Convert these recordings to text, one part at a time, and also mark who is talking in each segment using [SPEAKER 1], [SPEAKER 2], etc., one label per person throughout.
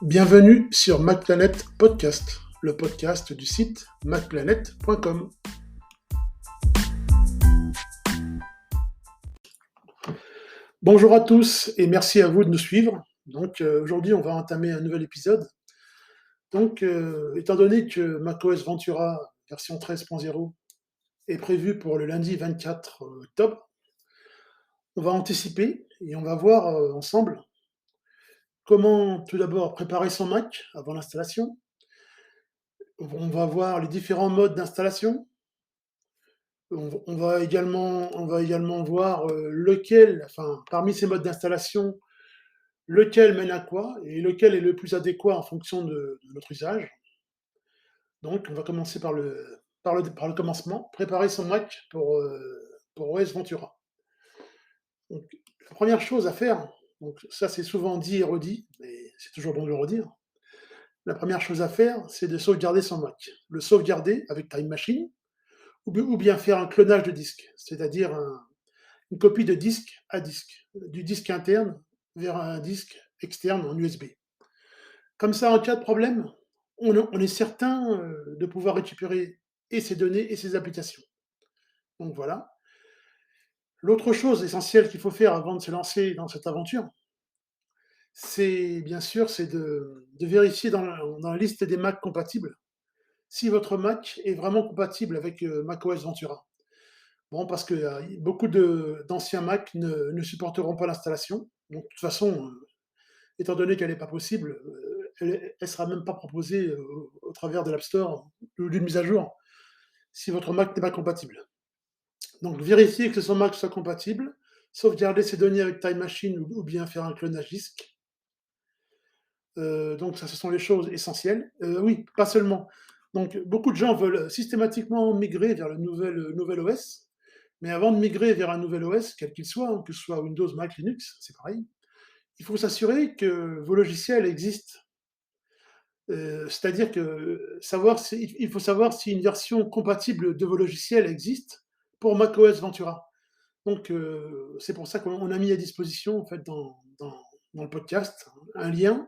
[SPEAKER 1] Bienvenue sur MacPlanet Podcast, le podcast du site macplanet.com. Bonjour à tous et merci à vous de nous suivre. Aujourd'hui, on va entamer un nouvel épisode. Étant donné que macOS Ventura version 13.0 est prévue pour le lundi 24 octobre, on va anticiper et on va voir ensemble comment tout d'abord préparer son Mac avant l'installation. On va voir les différents modes d'installation. On va également voir parmi ces modes d'installation, lequel mène à quoi et lequel est le plus adéquat en fonction de notre usage. Donc, on va commencer par le commencement, préparer son Mac pour OS Ventura. Donc, la première chose à faire, donc ça c'est souvent dit et redit, mais c'est toujours bon de le redire. La première chose à faire, c'est de sauvegarder son Mac. Le sauvegarder avec Time Machine, ou bien faire un clonage de disque, c'est-à-dire une copie de disque à disque, du disque interne vers un disque externe en USB. Comme ça, en cas de problème, on est certain de pouvoir récupérer et ses données et ses applications. Donc voilà. L'autre chose essentielle qu'il faut faire avant de se lancer dans cette aventure, c'est bien sûr de vérifier dans la liste des Mac compatibles si votre Mac est vraiment compatible avec macOS Ventura. Bon, parce que beaucoup d'anciens Mac ne supporteront pas l'installation. Donc, de toute façon, étant donné qu'elle n'est pas possible, elle ne sera même pas proposée au travers de l'App Store ou d'une mise à jour si votre Mac n'est pas compatible. Donc, vérifiez que son Mac soit compatible, sauvegarder ses données avec Time Machine ou bien faire un clonage disque. Donc, ça, ce sont les choses essentielles. Oui, pas seulement. Donc, beaucoup de gens veulent systématiquement migrer vers le nouvel OS. Mais avant de migrer vers un nouvel OS, quel qu'il soit, que ce soit Windows, Mac, Linux, c'est pareil, il faut s'assurer que vos logiciels existent. C'est-à-dire il faut savoir si une version compatible de vos logiciels existe pour macOS Ventura. Donc, c'est pour ça qu'on a mis à disposition, en fait, dans le podcast, un lien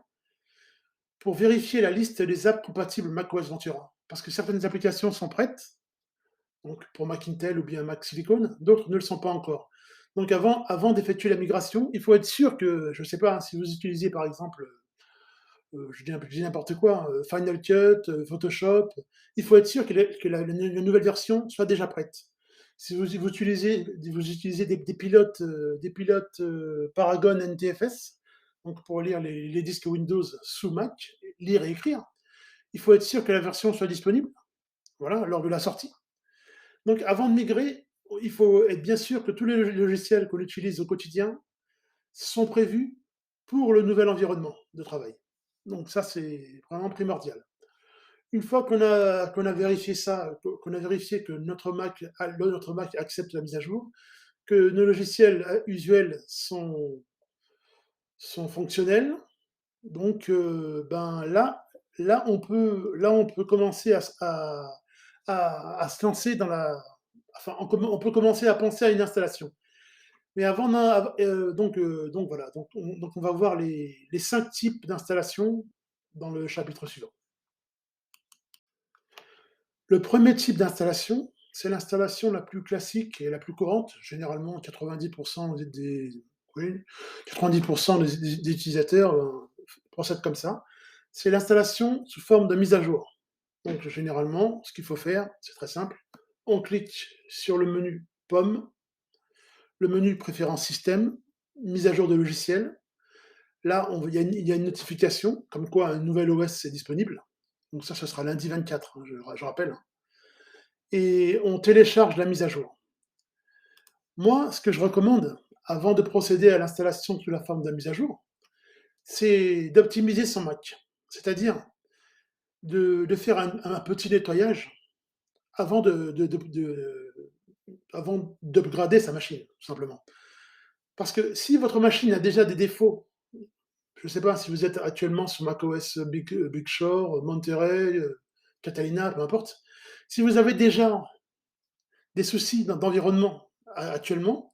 [SPEAKER 1] pour vérifier la liste des apps compatibles macOS Ventura. Parce que certaines applications sont prêtes, donc pour Mac Intel ou bien Mac Silicon, d'autres ne le sont pas encore. Donc avant d'effectuer la migration, il faut être sûr que, je ne sais pas, si vous utilisez par exemple, je dis n'importe quoi, Final Cut, Photoshop, il faut être sûr que la nouvelle version soit déjà prête. Si vous utilisez des pilotes, Paragon NTFS, donc pour lire les disques Windows sous Mac, lire et écrire, il faut être sûr que la version soit disponible, voilà, lors de la sortie. Donc avant de migrer, il faut être bien sûr que tous les logiciels qu'on utilise au quotidien sont prévus pour le nouvel environnement de travail. Donc ça, c'est vraiment primordial. Une fois qu'on a vérifié ça, qu'on a vérifié que notre Mac accepte la mise à jour, que nos logiciels usuels sont fonctionnels, donc on peut commencer à se lancer on peut commencer à penser à une installation. Mais on va voir les 5 types d'installations dans le chapitre suivant. Le premier type d'installation, c'est l'installation la plus classique et la plus courante. Généralement, 90% des utilisateurs procèdent comme ça. C'est l'installation sous forme de mise à jour. Donc généralement, ce qu'il faut faire, c'est très simple. On clique sur le menu Pomme, le menu Préférences système, mise à jour de logiciel. Là, il y a une notification, comme quoi un nouvel OS est disponible. Donc ça, ce sera lundi 24, je rappelle. Et on télécharge la mise à jour. Moi, ce que je recommande, avant de procéder à l'installation sous la forme de la mise à jour, c'est d'optimiser son Mac. C'est-à-dire de faire un petit nettoyage avant d'upgrader sa machine, tout simplement. Parce que si votre machine a déjà des défauts, je ne sais pas si vous êtes actuellement sur macOS Big Sur, Monterey, Catalina, peu importe, si vous avez déjà des soucis d'environnement actuellement,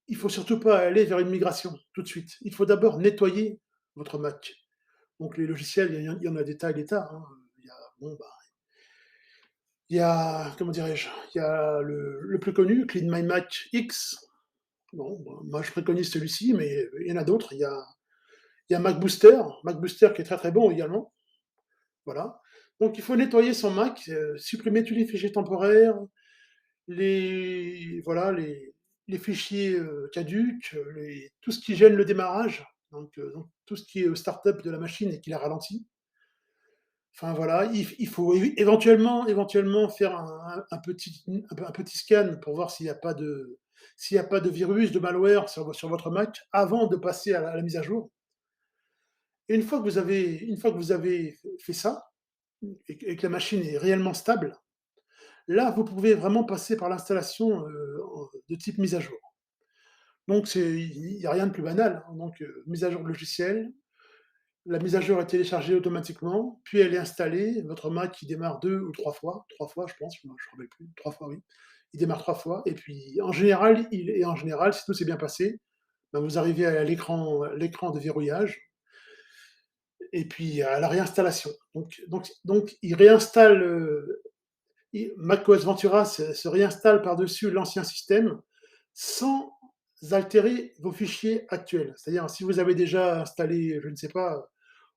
[SPEAKER 1] il ne faut surtout pas aller vers une migration tout de suite. Il faut d'abord nettoyer votre Mac. Donc les logiciels, il y en a des tas et des tas, hein. Il y a, bon, bah, il y a, comment dirais-je? Il y a le plus connu, Clean My Mac X. Bon, bah, moi je préconise celui-ci, mais il y en a d'autres. Il y a Mac Booster, Mac Booster qui est très, très bon également, voilà. Donc il faut nettoyer son Mac, supprimer tous les fichiers temporaires, les fichiers, caducs, tout ce qui gêne le démarrage, donc tout ce qui est, start-up de la machine et qui la ralentit. Enfin voilà, il faut éventuellement faire un petit scan pour voir s'il y a pas de virus, de malware sur votre Mac avant de passer à la mise à jour. Et une fois que vous avez fait ça et que la machine est réellement stable, là, vous pouvez vraiment passer par l'installation, de type mise à jour. Donc il y a rien de plus banal, hein, donc mise à jour de logiciel, la mise à jour est téléchargée automatiquement, puis elle est installée. Votre Mac, il démarre 2 ou 3 fois je pense, je me rappelle plus, 3 fois, oui. Il démarre 3 fois et puis en général, si tout s'est bien passé, ben, vous arrivez à l'écran de verrouillage et puis à la réinstallation. Donc il réinstalle, macOS Ventura se réinstalle par-dessus l'ancien système sans altérer vos fichiers actuels. C'est-à-dire, si vous avez déjà installé, je ne sais pas,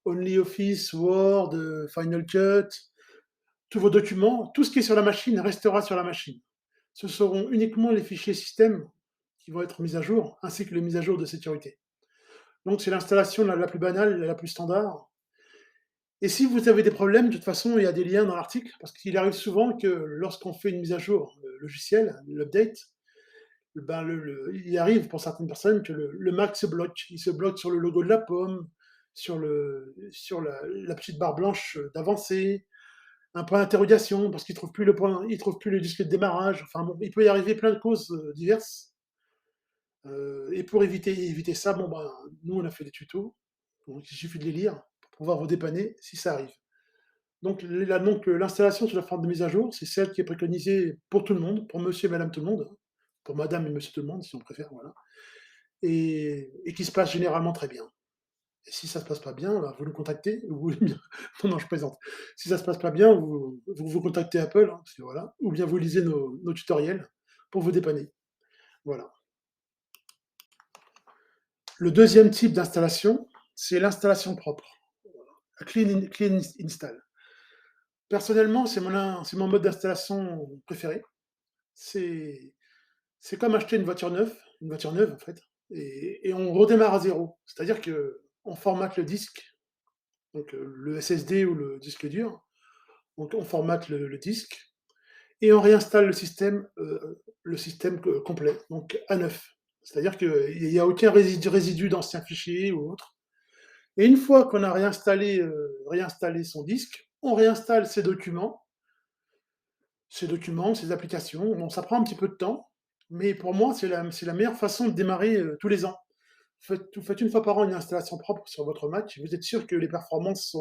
[SPEAKER 1] OnlyOffice, Word, Final Cut, tous vos documents, tout ce qui est sur la machine restera sur la machine. Ce seront uniquement les fichiers système qui vont être mis à jour, ainsi que les mises à jour de sécurité. Donc c'est l'installation la plus banale, la plus standard. Et si vous avez des problèmes, de toute façon, il y a des liens dans l'article, parce qu'il arrive souvent que lorsqu'on fait une mise à jour, logicielle, l'update, ben il arrive pour certaines personnes que le Mac se bloque. Il se bloque sur le logo de la pomme, sur la petite barre blanche d'avancée, un point d'interrogation parce qu'il trouve plus le point, il trouve plus le disque de démarrage. Enfin bon, il peut y arriver plein de causes diverses. Et pour éviter ça, bon ben, nous on a fait des tutos, donc il suffit de les lire pour pouvoir vous dépanner si ça arrive. Donc l'installation sur la forme de mise à jour, c'est celle qui est préconisée pour tout le monde, pour monsieur et madame tout le monde, hein, pour madame et monsieur tout le monde si on préfère, voilà, et qui se passe généralement très bien. Et si ça se passe pas bien, bah, vous nous contactez, ou non, je plaisante. Si ça se passe pas bien, vous contactez Apple, hein, parce que voilà, ou bien vous lisez nos tutoriels pour vous dépanner. Voilà. Le deuxième type d'installation, c'est l'installation propre, clean install. Personnellement, c'est mon mode d'installation préféré. C'est c'est comme acheter une voiture neuve en fait, et on redémarre à zéro. C'est-à-dire qu'on formate le disque, donc le SSD ou le disque dur, donc on formate le disque et on réinstalle le système complet, donc à neuf. C'est-à-dire qu'il n'y a aucun résidu d'anciens fichiers ou autre. Et une fois qu'on a réinstallé son disque, on réinstalle ses applications. Bon, ça prend un petit peu de temps, mais pour moi, c'est la meilleure façon de démarrer tous les ans. Vous faites une fois par an une installation propre sur votre Mac, vous êtes sûr que les performances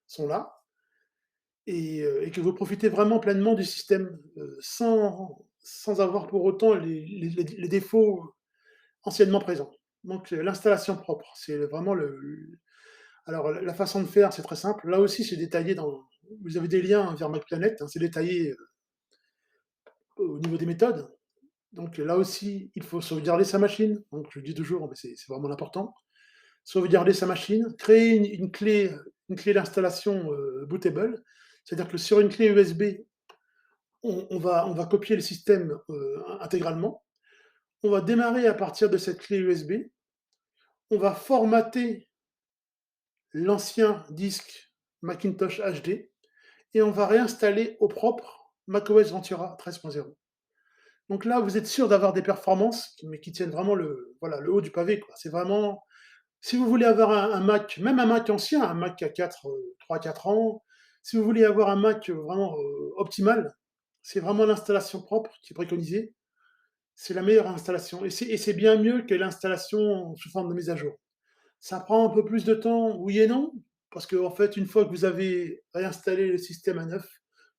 [SPEAKER 1] sont là, et que vous profitez vraiment pleinement du système, sans avoir pour autant les défauts anciennement présents. Donc l'installation propre, c'est vraiment alors la façon de faire, c'est très simple. Là aussi, c'est détaillé vous avez des liens vers MacPlanet, hein, c'est détaillé, au niveau des méthodes. Donc là aussi, il faut sauvegarder sa machine. Donc je le dis toujours, mais c'est vraiment important. Sauvegarder sa machine, créer une clé d'installation, bootable. C'est-à-dire que sur une clé USB, on va copier le système, intégralement. On va démarrer à partir de cette clé USB. On va formater l'ancien disque Macintosh HD et on va réinstaller au propre macOS Ventura 13.0. Donc là, vous êtes sûr d'avoir des performances, mais qui tiennent vraiment voilà, le haut du pavé, quoi. C'est vraiment, si vous voulez avoir un Mac, même un Mac ancien, un Mac qui a 3-4 ans, si vous voulez avoir un Mac vraiment optimal, c'est vraiment l'installation propre qui est préconisée. C'est la meilleure installation. Et c'est bien mieux que l'installation sous forme de mise à jour. Ça prend un peu plus de temps, oui et non, parce qu'en fait, une fois que vous avez réinstallé le système à neuf,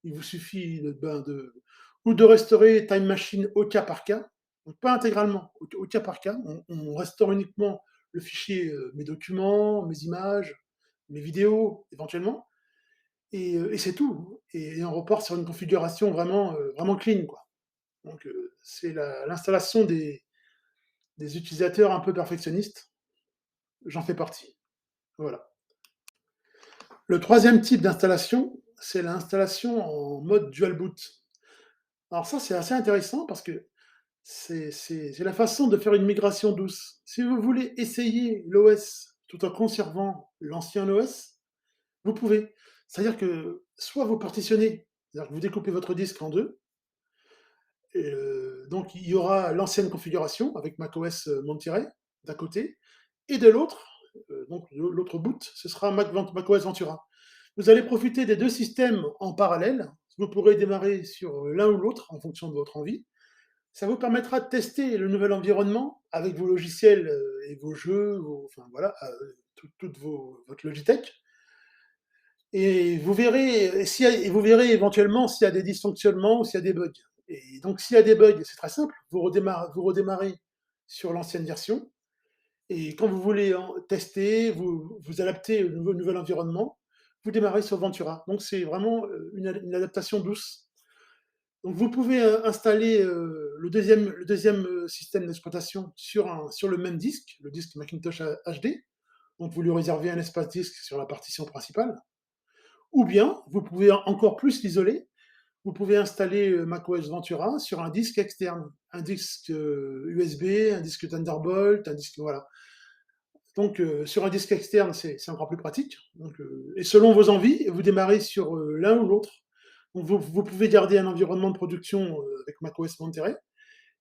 [SPEAKER 1] il vous suffit ou de restaurer Time Machine au cas par cas, donc pas intégralement, au cas par cas. On restaure uniquement le fichier, mes documents, mes images, mes vidéos éventuellement, et c'est tout. Et on repart sur une configuration vraiment, vraiment clean, quoi. Donc, c'est l'installation des utilisateurs un peu perfectionnistes, j'en fais partie. Voilà. Le troisième type d'installation, c'est l'installation en mode dual boot. Alors ça, c'est assez intéressant parce que c'est la façon de faire une migration douce. Si vous voulez essayer l'OS tout en conservant l'ancien OS, vous pouvez. C'est-à-dire que soit vous partitionnez, c'est-à-dire que vous découpez votre disque en deux, et donc il y aura l'ancienne configuration avec macOS Monterey d'un côté, et de l'autre, donc l'autre boot, ce sera macOS Ventura. Vous allez profiter des deux systèmes en parallèle. Vous pourrez démarrer sur l'un ou l'autre en fonction de votre envie. Ça vous permettra de tester le nouvel environnement avec vos logiciels et vos jeux, enfin voilà, votre Logitech. Et vous verrez, et vous verrez éventuellement s'il y a des dysfonctionnements ou s'il y a des bugs. Et donc s'il y a des bugs, c'est très simple. Vous redémarrez sur l'ancienne version. Et quand vous voulez tester, vous adaptez au nouvel environnement, vous démarrez sur Ventura. Donc c'est vraiment une adaptation douce. Donc vous pouvez installer le deuxième système d'exploitation sur le même disque, le disque Macintosh HD. Donc vous lui réservez un espace disque sur la partition principale. Ou bien, vous pouvez encore plus l'isoler. Vous pouvez installer macOS Ventura sur un disque externe, un disque USB, un disque Thunderbolt, un disque voilà. Donc sur un disque externe, c'est encore plus pratique. Donc, et selon vos envies, vous démarrez sur l'un ou l'autre. Donc vous pouvez garder un environnement de production avec macOS Monterey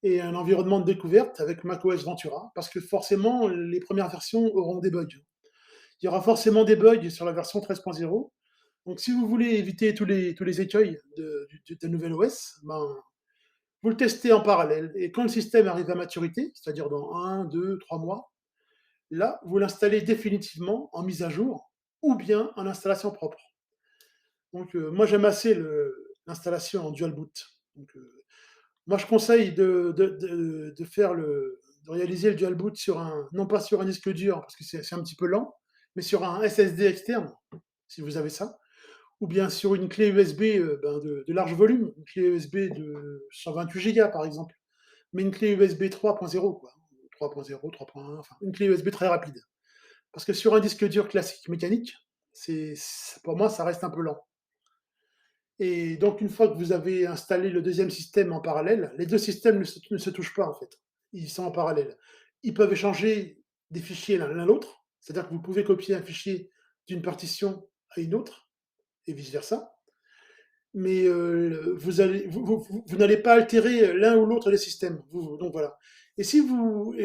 [SPEAKER 1] et un environnement de découverte avec macOS Ventura, parce que forcément, les premières versions auront des bugs. Il y aura forcément des bugs sur la version 13.0. Donc si vous voulez éviter tous les écueils de nouvel OS, ben, vous le testez en parallèle. Et quand le système arrive à maturité, c'est-à-dire dans 1, 2, 3 mois, là, vous l'installez définitivement en mise à jour ou bien en installation propre. Donc, moi, j'aime assez l'installation en dual boot. Donc, moi, je conseille de réaliser le dual boot non pas sur un disque dur, parce que c'est un petit peu lent, mais sur un SSD externe, si vous avez ça, ou bien sur une clé USB ben, de large volume, une clé USB de 128 Go, par exemple, mais une clé USB 3.0, quoi. 3.0, 3.1, enfin, une clé USB très rapide. Parce que sur un disque dur classique mécanique, pour moi, ça reste un peu lent. Et donc, une fois que vous avez installé le deuxième système en parallèle, les deux systèmes ne se touchent pas, en fait. Ils sont en parallèle. Ils peuvent échanger des fichiers l'un l'autre, c'est-à-dire que vous pouvez copier un fichier d'une partition à une autre, et vice-versa. Mais vous n'allez pas altérer l'un ou l'autre des systèmes. Donc voilà. Et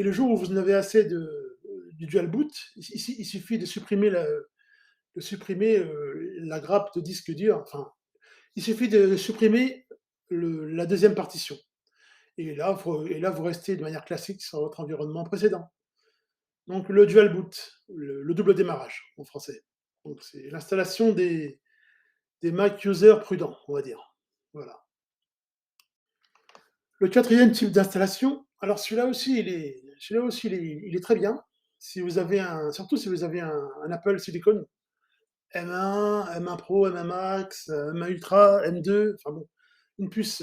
[SPEAKER 1] le jour où vous en avez assez du dual boot, il suffit de supprimer la grappe de disque dur. Enfin, il suffit de supprimer la deuxième partition. Et là, vous restez de manière classique sur votre environnement précédent. Donc le dual boot, le double démarrage en français. Donc c'est l'installation des Mac users prudents, on va dire. Voilà. Le quatrième type d'installation, alors il est très bien. Surtout si vous avez un Apple Silicon M1, M1 Pro, M1 Max, M1 Ultra, M2, enfin bon, une puce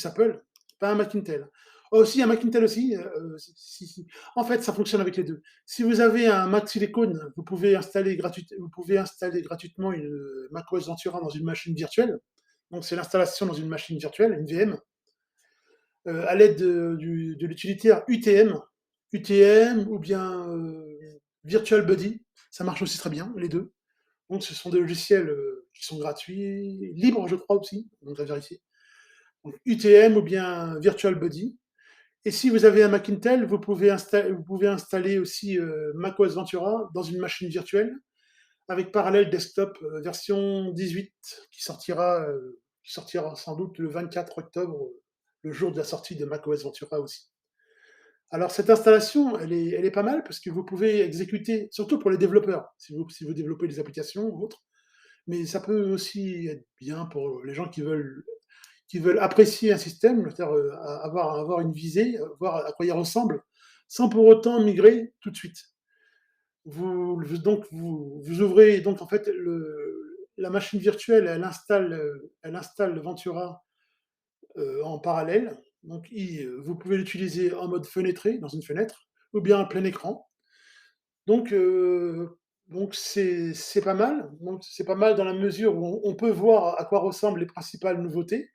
[SPEAKER 1] Apple, pas un Mac Intel. Oh, si, un Mac Intel aussi. Si. En fait, ça fonctionne avec les deux. Si vous avez un Mac Silicon, vous pouvez installer gratuitement une macOS Ventura dans une machine virtuelle. Donc, c'est l'installation dans une machine virtuelle, une VM, à l'aide de l'utilitaire UTM ou bien Virtual Buddy. Ça marche aussi très bien, les deux. Donc, ce sont des logiciels qui sont gratuits, libres, je crois aussi, donc à vérifier. Donc, UTM ou bien Virtual Buddy. Et si vous avez un Mac Intel, vous pouvez installer aussi macOS Ventura dans une machine virtuelle avec Parallel Desktop version 18 qui sortira sans doute le 24 octobre, le jour de la sortie de macOS Ventura aussi. Alors cette installation, elle est pas mal parce que vous pouvez exécuter, surtout pour les développeurs, si vous développez des applications ou autres, mais ça peut aussi être bien pour les gens qui veulent apprécier un système, c'est-à-dire avoir une visée, voir à quoi il ressemble, sans pour autant migrer tout de suite. vous ouvrez donc en fait la machine virtuelle, elle installe le Ventura, en parallèle. Vous pouvez l'utiliser en mode fenêtré, dans une fenêtre, ou bien en plein écran. Donc heu, c'est pas mal. Donc c'est pas mal dans la mesure où on peut voir à quoi ressemblent les principales nouveautés.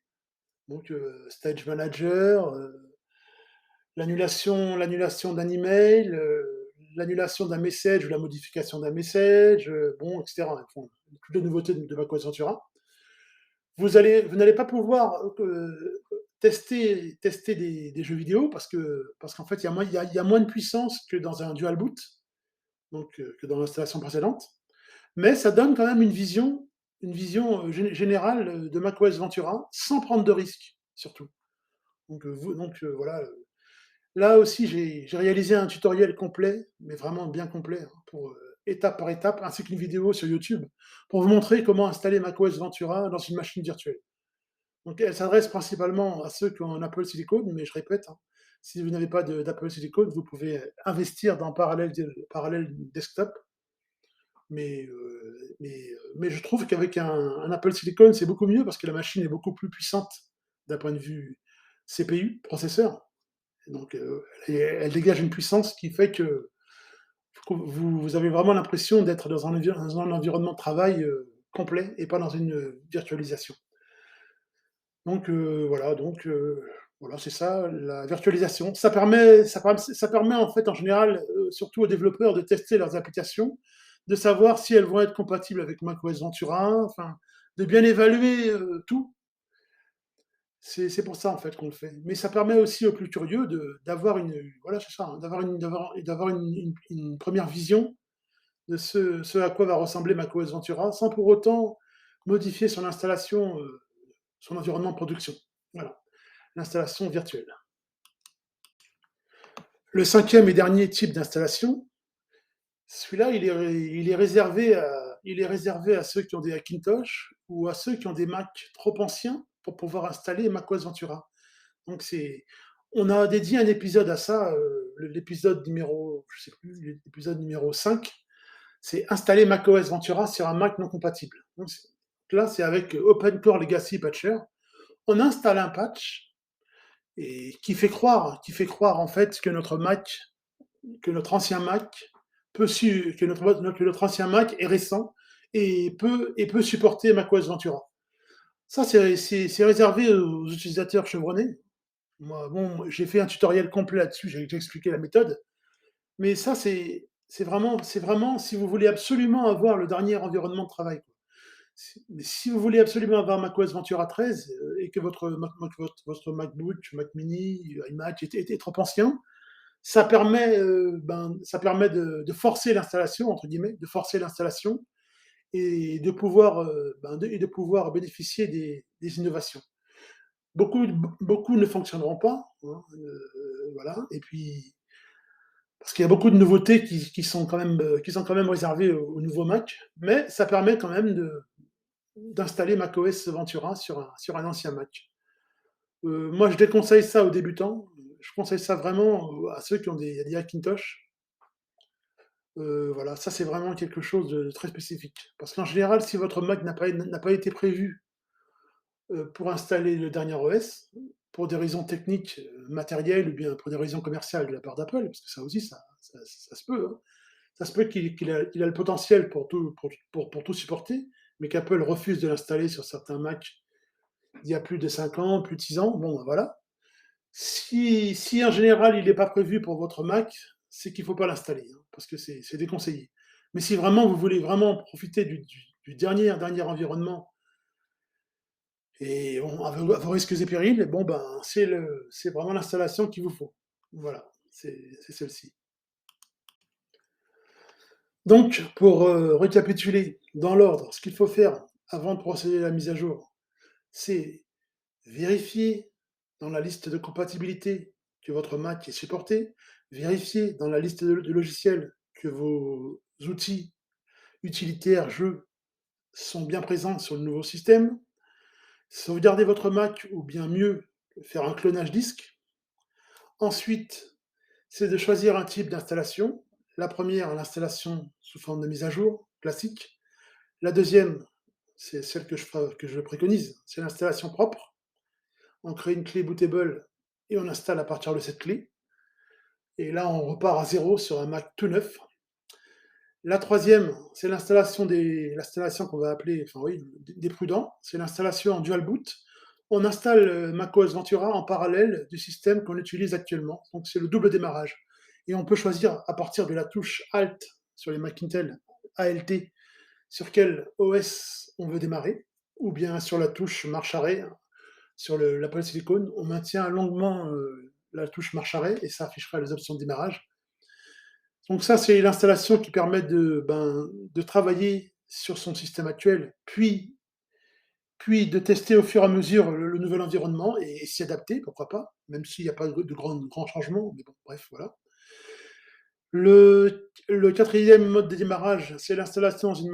[SPEAKER 1] Stage Manager, l'annulation d'un email, l'annulation d'un message ou la modification d'un message, bon, et cetera. Enfin, toutes les nouveautés de macOS Ventura. Vous n'allez pas pouvoir, tester des jeux vidéo parce qu'en fait, il y a moins de puissance que dans un dual boot, que dans l'installation précédente. Mais ça donne quand même une vision, générale, de macOS Ventura, sans prendre de risques, surtout. Voilà, là aussi, j'ai réalisé un tutoriel complet, mais vraiment bien complet, hein, étape par étape, ainsi qu'une vidéo sur YouTube, pour vous montrer comment installer macOS Ventura dans une machine virtuelle. Donc elle s'adresse principalement à ceux qui ont un Apple Silicon, mais je répète, hein, si vous n'avez pas d'Apple Silicon, vous pouvez investir dans Parallel Desktop, mais je trouve qu'avec un Apple Silicon, c'est beaucoup mieux parce que la machine est beaucoup plus puissante d'un point de vue CPU, processeur. Elle dégage une puissance qui fait que vous avez vraiment l'impression d'être dans un environnement de travail complet et pas dans une virtualisation. Voilà, c'est ça, la virtualisation. Ça permet en fait, en général, surtout aux développeurs de tester leurs applications, de savoir si elles vont être compatibles avec macOS Ventura, enfin, de bien évaluer tout. C'est pour ça en fait qu'on le fait. Mais ça permet aussi aux plus curieux d'avoir voilà, c'est ça, hein, d'avoir une première vision de ce à quoi va ressembler macOS Ventura, sans pour autant modifier son installation, son environnement de production. Voilà, l'installation virtuelle. Le cinquième et dernier type d'installation, celui-là, il est réservé à ceux qui ont des Hackintosh ou à ceux qui ont des Mac trop anciens pour pouvoir installer macOS Ventura. Donc c'est On a dédié un épisode à ça, l'épisode numéro, je sais plus, l'épisode numéro 5, c'est installer macOS Ventura sur un Mac non compatible. Là, c'est avec Open Core Legacy Patcher. On installe un patch et qui fait croire en fait que notre ancien Mac que notre ancien Mac est récent et peut supporter macOS Ventura. Ça, c'est réservé aux utilisateurs chevronnés. Moi, bon, j'ai fait un tutoriel complet là-dessus, j'ai expliqué la méthode. Mais ça, c'est vraiment si vous voulez absolument avoir le dernier environnement de travail. Mais si vous voulez absolument avoir macOS Ventura 13 et que votre MacBook, Mac Mini, iMac est trop ancien, ça permet de forcer l'installation, entre guillemets, de forcer l'installation et de pouvoir bénéficier des innovations. Beaucoup ne fonctionneront pas, hein, voilà. Et puis, parce qu'il y a beaucoup de nouveautés qui sont quand même réservées aux nouveaux Mac, mais ça permet quand même d'installer macOS Ventura sur un ancien Mac. Moi, je déconseille ça aux débutants. Je conseille ça vraiment à ceux qui ont des Hackintosh. Voilà, ça c'est vraiment quelque chose de très spécifique. Parce qu'en général, si votre Mac n'a pas été prévu pour installer le dernier OS, pour des raisons techniques, matérielles, ou bien pour des raisons commerciales de la part d'Apple, parce que ça aussi, ça se peut, hein. Ça se peut qu'il a le potentiel pour tout supporter, mais qu'Apple refuse de l'installer sur certains Mac il y a plus de 5 ans, plus de 6 ans. Bon, ben voilà. Si en général il n'est pas prévu pour votre Mac, c'est qu'il ne faut pas l'installer, hein, parce que c'est déconseillé. Mais si vraiment vous voulez vraiment profiter du dernier environnement et à vos risques et périls, bon ben c'est vraiment l'installation qu'il vous faut. Voilà, c'est celle-ci. Donc, pour récapituler dans l'ordre, ce qu'il faut faire avant de procéder à la mise à jour, c'est vérifier dans la liste de compatibilité que votre Mac est supporté, vérifier dans la liste de logiciels que vos outils utilitaires, jeux, sont bien présents sur le nouveau système, sauvegarder votre Mac ou bien mieux, faire un clonage disque. Ensuite, c'est de choisir un type d'installation. La première, l'installation sous forme de mise à jour, classique. La deuxième, c'est celle que je préconise, c'est l'installation propre. On crée une clé bootable et on installe à partir de cette clé. Et là, on repart à zéro sur un Mac tout neuf. La troisième, c'est l'installation qu'on va appeler, enfin oui, des prudents. C'est l'installation en dual boot. On installe macOS Ventura en parallèle du système qu'on utilise actuellement. Donc c'est le double démarrage. Et on peut choisir à partir de la touche Alt sur les Mac Intel, ALT, sur quel OS on veut démarrer, ou bien sur la touche marche arrêt sur l'Apple Silicon. On maintient longuement la touche marche arrêt et ça affichera les options de démarrage. Donc ça, c'est l'installation qui permet de travailler sur son système actuel, puis de tester au fur et à mesure le nouvel environnement et s'y adapter, pourquoi pas, même s'il n'y a pas de grands changements, mais bon, bref, voilà. Le quatrième mode de démarrage, c'est l'installation dans une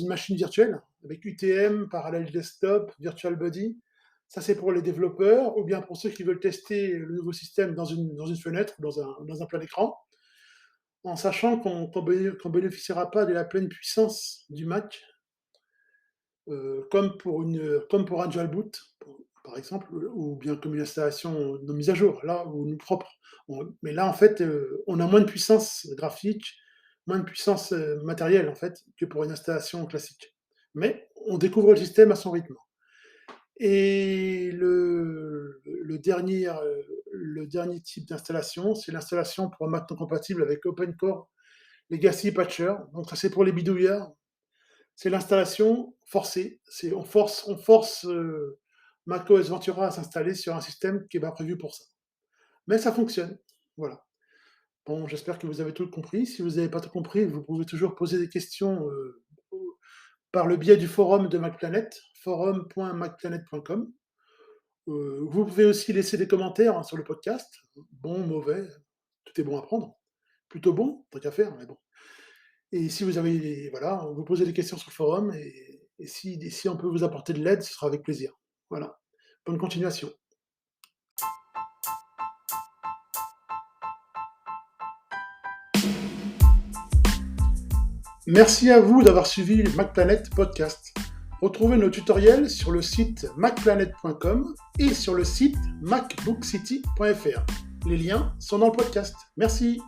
[SPEAKER 1] machine virtuelle, avec UTM, Parallel Desktop, Virtual Body. Ça, c'est pour les développeurs, ou bien pour ceux qui veulent tester le nouveau système dans une fenêtre, dans un plein écran, en sachant qu'on ne bénéficiera pas de la pleine puissance du Mac, comme pour un dual boot, par exemple, ou bien comme une installation de mise à jour, là, ou une propre. Mais là, en fait, on a moins de puissance graphique, moins de puissance matérielle, en fait, que pour une installation classique. Mais on découvre le système à son rythme. Et le dernier type d'installation, c'est l'installation pour un Mac non compatible avec OpenCore Legacy Patcher. Donc ça, c'est pour les bidouilleurs. C'est l'installation forcée. On force macOS Ventura à s'installer sur un système qui est pas prévu pour ça. Mais ça fonctionne. Voilà. Bon, j'espère que vous avez tout compris. Si vous n'avez pas tout compris, vous pouvez toujours poser des questions par le biais du forum de MacPlanet, forum.macplanet.com. Vous pouvez aussi laisser des commentaires sur le podcast, bon, mauvais, tout est bon à prendre. Plutôt bon, tant qu'à faire, mais bon. Et si vous avez, voilà, vous posez des questions sur le forum, et si on peut vous apporter de l'aide, ce sera avec plaisir. Voilà. Bonne continuation. Merci à vous d'avoir suivi le MacPlanet Podcast. Retrouvez nos tutoriels sur le site macplanet.com et sur le site macbookcity.fr. Les liens sont dans le podcast. Merci.